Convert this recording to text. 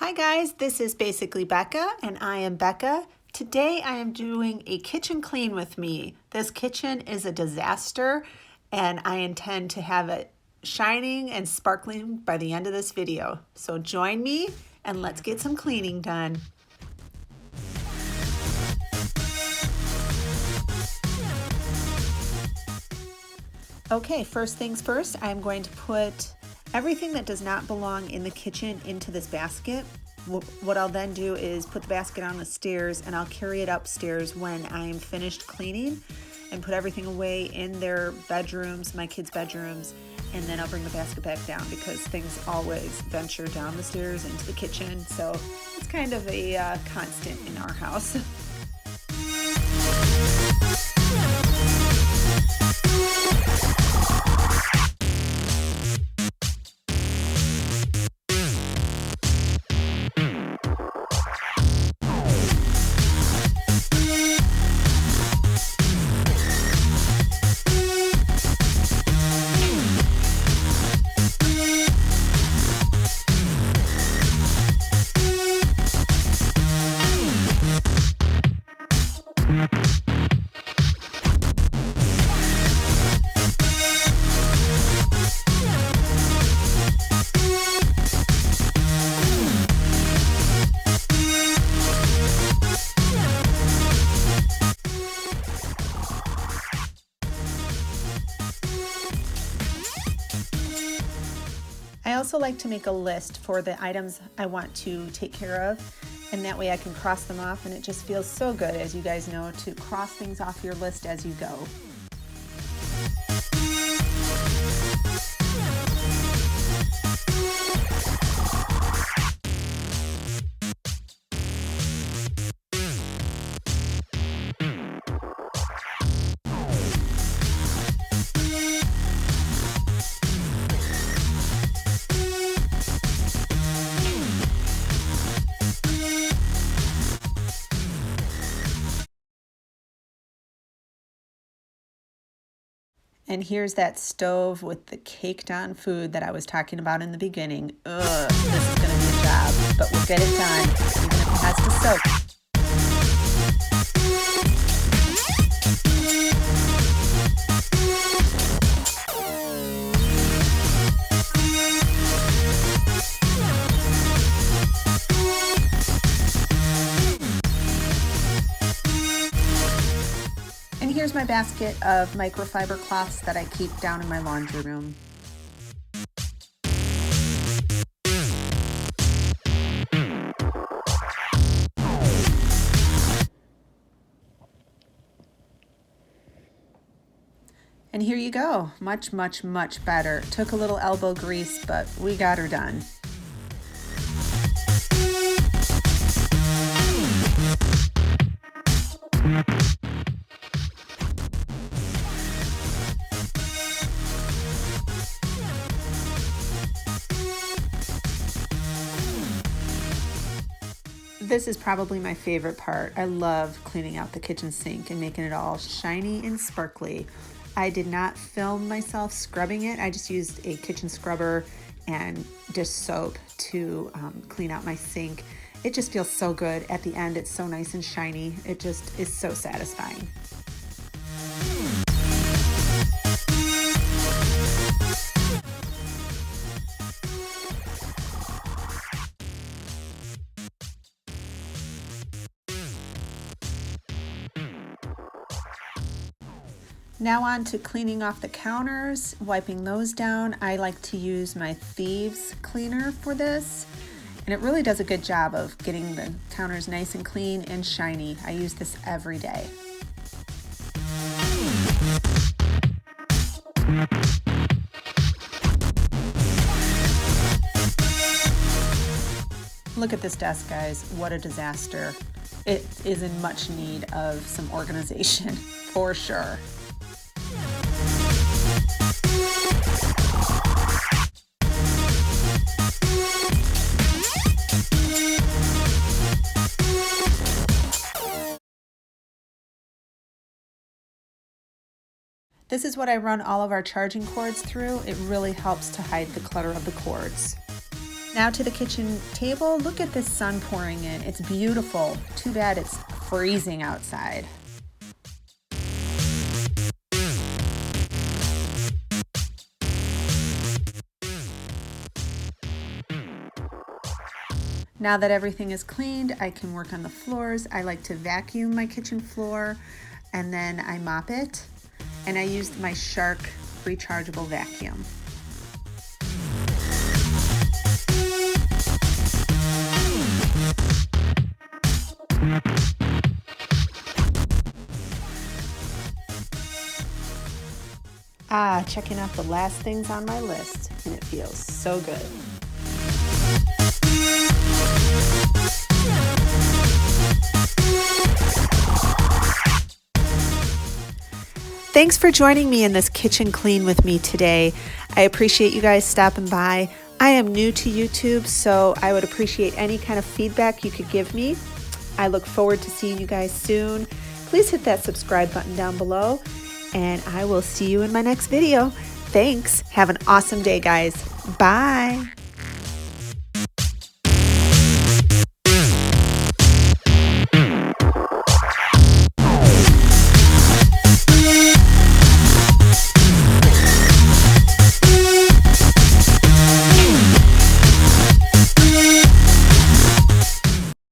Hi guys, this is Basically Becca and I am Becca. Today I am doing a kitchen clean with me. This kitchen is a disaster and I intend to have it shining and sparkling by the end of this video. So join me and let's get some cleaning done. Okay, first things first, I'm going to put everything that does not belong in the kitchen into this basket. What I'll then do is put the basket on the stairs and I'll carry it upstairs when I'm finished cleaning and put everything away in their bedrooms, my kids' bedrooms, and then I'll bring the basket back down because things always venture down the stairs into the kitchen. So it's kind of a constant in our house. I also like to make a list for the items I want to take care of, and that way I can cross them off, and it just feels so good, as you guys know, to cross things off your list as you go. And here's that stove with the caked on food that I was talking about in the beginning. Ugh, this is going to be a job, but we'll get it done, even if it has to soak. And here's my basket of microfiber cloths that I keep down in my laundry room. And here you go. Much, much, much better. Took a little elbow grease, but we got her done. This is probably my favorite part. I love cleaning out the kitchen sink and making it all shiny and sparkly. I did not film myself scrubbing it. I just used a kitchen scrubber and dish soap to clean out my sink. It just feels so good. At the end, it's so nice and shiny. It just is so satisfying. Now on to cleaning off the counters, wiping those down. I like to use my Thieves cleaner for this, and it really does a good job of getting the counters nice and clean and shiny. I use this every day. Look at this desk, guys. What a disaster. It is in much need of some organization, for sure. This is what I run all of our charging cords through. It really helps to hide the clutter of the cords. Now to the kitchen table. Look at this sun pouring in. It's beautiful. Too bad it's freezing outside. Now that everything is cleaned, I can work on the floors. I like to vacuum my kitchen floor and then I mop it. And I used my Shark rechargeable vacuum. Checking out the last things on my list, and it feels so good. Thanks for joining me in this kitchen clean with me today. I appreciate you guys stopping by. I am new to YouTube, so I would appreciate any kind of feedback you could give me. I look forward to seeing you guys soon. Please hit that subscribe button down below, and I will see you in my next video. Thanks. Have an awesome day, guys. Bye.